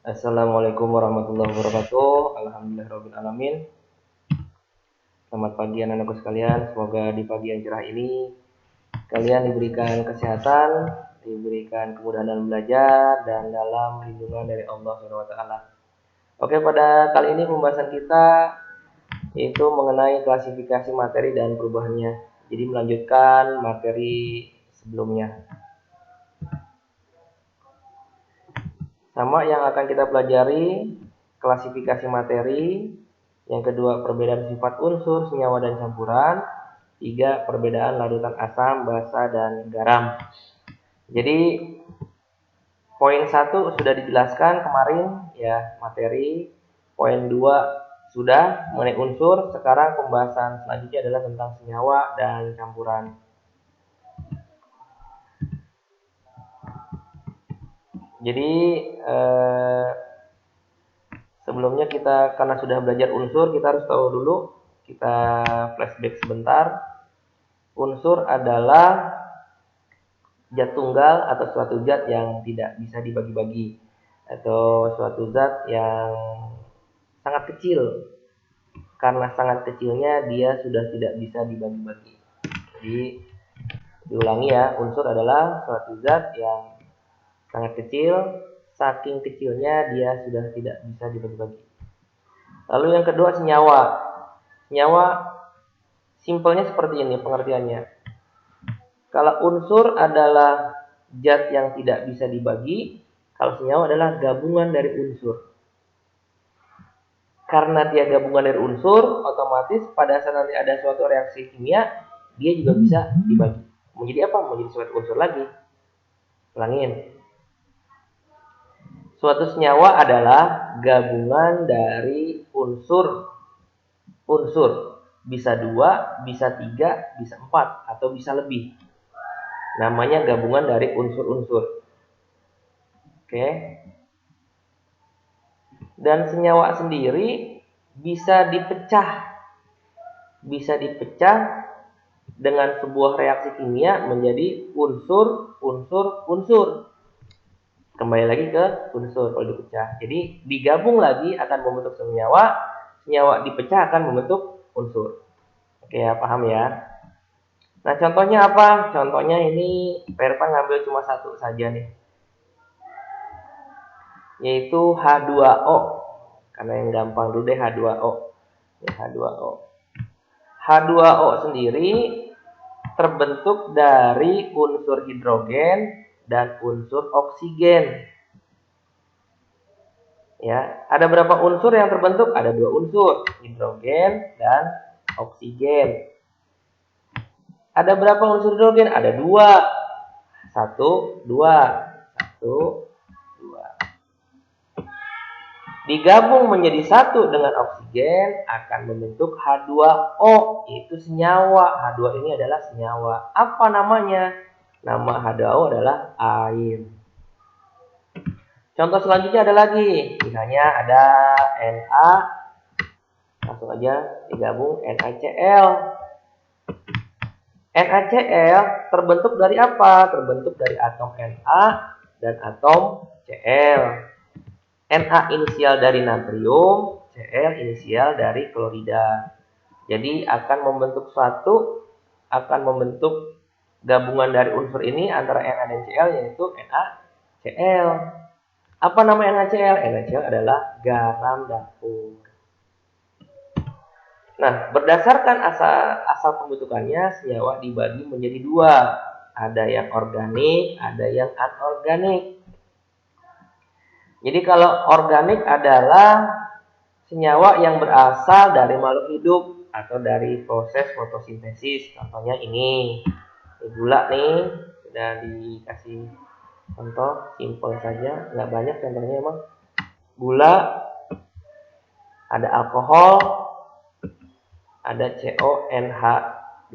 Assalamualaikum warahmatullahi wabarakatuh. Alhamdulillahirrahmanirrahim. Selamat pagi anak-anakku sekalian. Semoga di pagi yang cerah ini kalian diberikan kesehatan, diberikan kemudahan dalam belajar, dan dalam lindungan dari Allah SWT. Oke, pada kali ini pembahasan kita yaitu mengenai klasifikasi materi dan perubahannya. Jadi melanjutkan materi sebelumnya. Sama yang akan kita pelajari, klasifikasi materi. Yang kedua, perbedaan sifat unsur, senyawa, dan campuran. 3, perbedaan larutan asam, basa, dan garam. Jadi, poin 1 sudah dijelaskan kemarin ya, materi. Poin 2 sudah mengenai unsur. Sekarang pembahasan selanjutnya adalah tentang senyawa dan campuran. Jadi, sebelumnya kita karena sudah belajar unsur, kita harus tahu dulu, kita flashback sebentar. Unsur adalah zat tunggal atau suatu zat yang tidak bisa dibagi-bagi, atau suatu zat yang sangat kecil. Karena sangat kecilnya dia sudah tidak bisa dibagi-bagi. Jadi diulangi ya, unsur adalah suatu zat yang sangat kecil, saking kecilnya dia sudah tidak bisa dibagi-bagi. Lalu yang kedua, senyawa. Senyawa simpelnya seperti ini pengertiannya. Kalau unsur adalah zat yang tidak bisa dibagi, kalau senyawa adalah gabungan dari unsur. Karena dia gabungan dari unsur, otomatis pada saat nanti ada suatu reaksi kimia, dia juga bisa dibagi. Menjadi apa? Menjadi suatu unsur lagi. Ulangin. Suatu senyawa adalah gabungan dari unsur. Bisa 2, bisa 3, bisa 4, atau bisa lebih. Namanya gabungan dari unsur-unsur. Oke. Dan senyawa sendiri bisa dipecah dengan sebuah reaksi kimia menjadi unsur. Kembali lagi ke unsur kalau dipecah. Jadi digabung lagi akan membentuk senyawa dipecah akan membentuk unsur. Oke ya, paham ya? Nah, contohnya apa? Contohnya ini Perpan ngambil cuma satu saja nih, yaitu H2O. Karena yang gampang dulu deh H2O. Ya, H2O. H2O sendiri terbentuk dari unsur hidrogen dan unsur oksigen. Ya, ada berapa unsur yang terbentuk? Ada 2 unsur, hidrogen dan oksigen. Ada berapa unsur hidrogen? Ada 2. 1, 2. 1, 2. Digabung menjadi satu dengan oksigen akan membentuk H2O, yaitu senyawa. H2 ini adalah senyawa. Apa namanya? Nama H2O adalah air. Contoh selanjutnya ada lagi. Misalnya ada Na, langsung aja digabung NaCl. NaCl terbentuk dari apa? Terbentuk dari atom Na dan atom Cl. Na inisial dari natrium, Cl inisial dari klorida. Jadi akan membentuk gabungan dari unsur ini antara Na dan Cl, yaitu NaCl. Apa nama NaCl? NaCl adalah garam dapur. Nah, berdasarkan asal pembentukannya, senyawa dibagi menjadi 2. Ada yang organik, ada yang anorganik. Jadi kalau organik adalah senyawa yang berasal dari makhluk hidup atau dari proses fotosintesis. Contohnya ini, gula nih, sudah dikasih contoh, simpel saja, nggak banyak contohnya emang. Gula, ada alkohol, ada CONH2.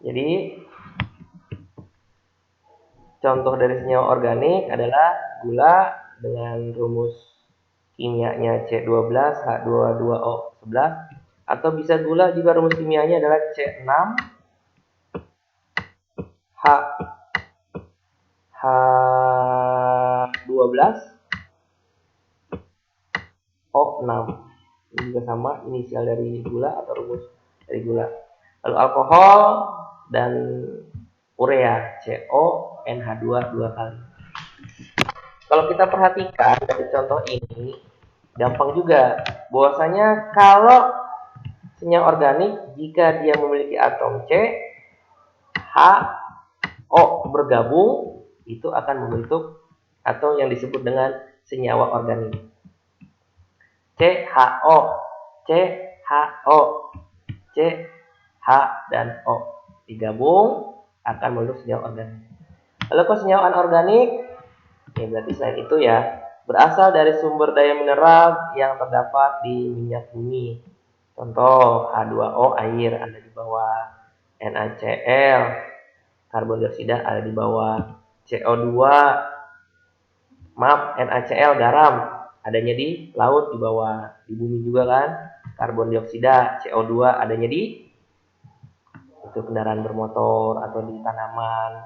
Jadi contoh dari senyawa organik adalah gula dengan rumus kimianya C12H22O11, atau bisa gula juga rumus kimianya adalah C6H12 12, O6. Ini juga sama, inisial dari gula atau rumus dari gula. Lalu alkohol dan urea, CONH2 2 kali. Kalau kita perhatikan dari contoh ini, gampang juga. Bahwasanya kalau senyawa organik, jika dia memiliki atom C, H, O bergabung, itu akan membentuk atau yang disebut dengan senyawa organik. CHO, CHO, CH dan O digabung akan membentuk senyawa organik. Lalu kalau senyawa anorganik, ya berarti selain itu ya, berasal dari sumber daya mineral yang terdapat di minyak bumi. Contoh H2O air ada di bawah, NaCl karbon dioksida ada di bawah, CO2 NaCl garam adanya di laut di bawah, di bumi juga kan, karbon dioksida CO2 adanya di itu kendaraan bermotor atau di tanaman,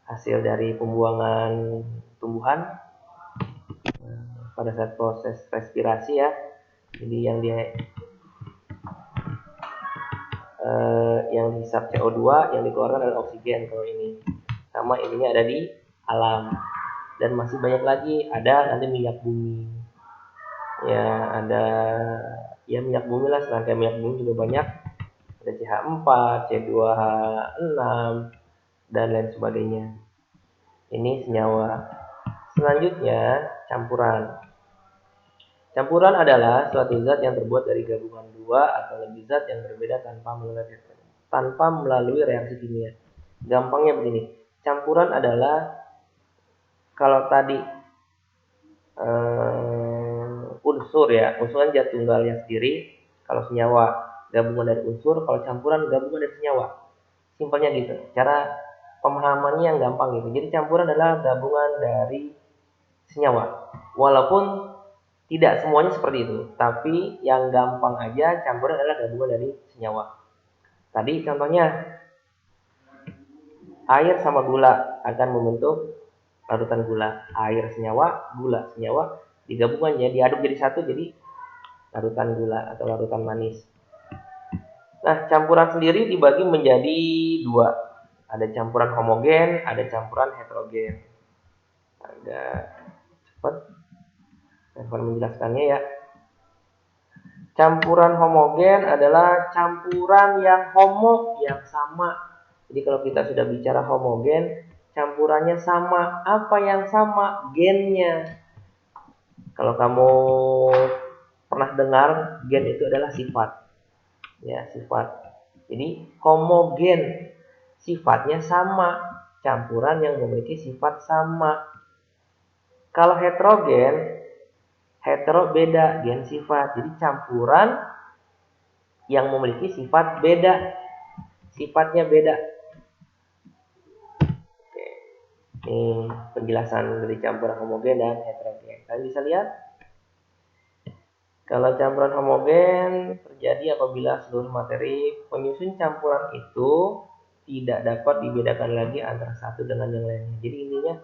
hasil dari pembuangan tumbuhan pada saat proses respirasi ya. Jadi yang dihisap CO2, yang dikeluarkan adalah oksigen. Kalau ini sama, ininya ada di alam. Dan masih banyak lagi, ada nanti minyak bumi ya, ada ya minyak bumi lah, serangkaian minyak bumi juga banyak, ada CH4, C2H6 dan lain sebagainya. Ini senyawa. Selanjutnya campuran. Campuran adalah suatu zat yang terbuat dari gabungan dua atau lebih zat yang berbeda tanpa melalui reaksi kimia. Gampangnya begini, campuran adalah kalau tadi unsur ya, unsuran zat tunggalnya sendiri, kalau senyawa gabungan dari unsur, kalau campuran gabungan dari senyawa. Simpelnya gitu. Cara pemahamannya yang gampang gitu. Jadi campuran adalah gabungan dari senyawa. Walaupun tidak semuanya seperti itu, tapi yang gampang aja campuran adalah gabungan dari senyawa. Tadi contohnya air sama gula akan membentuk larutan gula. Air senyawa, gula senyawa digabungkan ya, diaduk jadi satu, jadi larutan gula atau larutan manis. Nah, campuran sendiri dibagi menjadi dua. Ada campuran homogen, ada campuran heterogen. Agak cepat saya akan menjelaskannya ya. Campuran homogen adalah campuran yang homo, yang sama. Jadi kalau kita sudah bicara homogen, campurannya sama. Apa yang sama? Gennya. Kalau kamu pernah dengar, gen itu adalah sifat. Ya, sifat. Jadi homogen, sifatnya sama. Campuran yang memiliki sifat sama. Kalau heterogen, hetero beda, gen sifat. Jadi campuran yang memiliki sifat beda, sifatnya beda. Oke. Ini penjelasan dari campuran homogen dan heterogen. Kalian bisa lihat, kalau campuran homogen terjadi apabila seluruh materi penyusun campuran itu tidak dapat dibedakan lagi antara satu dengan yang lainnya. Jadi intinya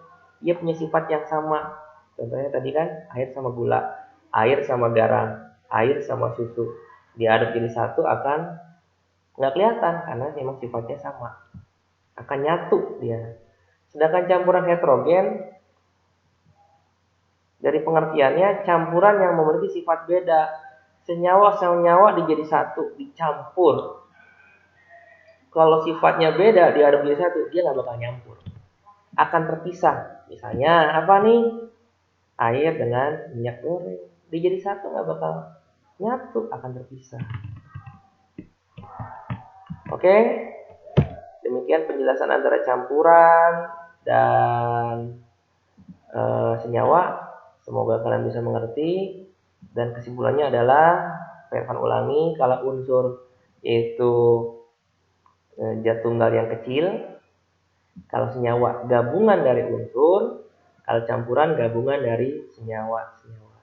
ia punya sifat yang sama. Contohnya tadi kan air sama gula, air sama garam, air sama susu. Diaduk jadi satu akan nggak kelihatan karena memang sifatnya sama. Akan nyatu dia. Sedangkan campuran heterogen dari pengertiannya campuran yang memiliki sifat beda. Senyawa dijadi satu, dicampur. Kalau sifatnya beda diaduk jadi satu, dia nggak bakal nyampur. Akan terpisah. Misalnya apa nih? Air dengan minyak goreng dijadi satu, nggak bakal nyatu, akan terpisah. Oke, demikian penjelasan antara campuran dan senyawa. Semoga kalian bisa mengerti. Dan kesimpulannya adalah, saya akan ulangi, kalau unsur yaitu zat tunggal yang kecil, kalau senyawa gabungan dari unsur, kalau campuran gabungan dari senyawa-senyawa.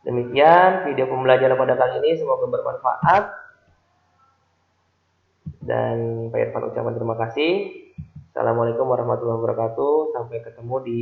Demikian video pembelajaran pada kali ini, semoga bermanfaat. Dan Pak Irfan ucapkan terima kasih. Assalamualaikum warahmatullahi wabarakatuh. Sampai ketemu di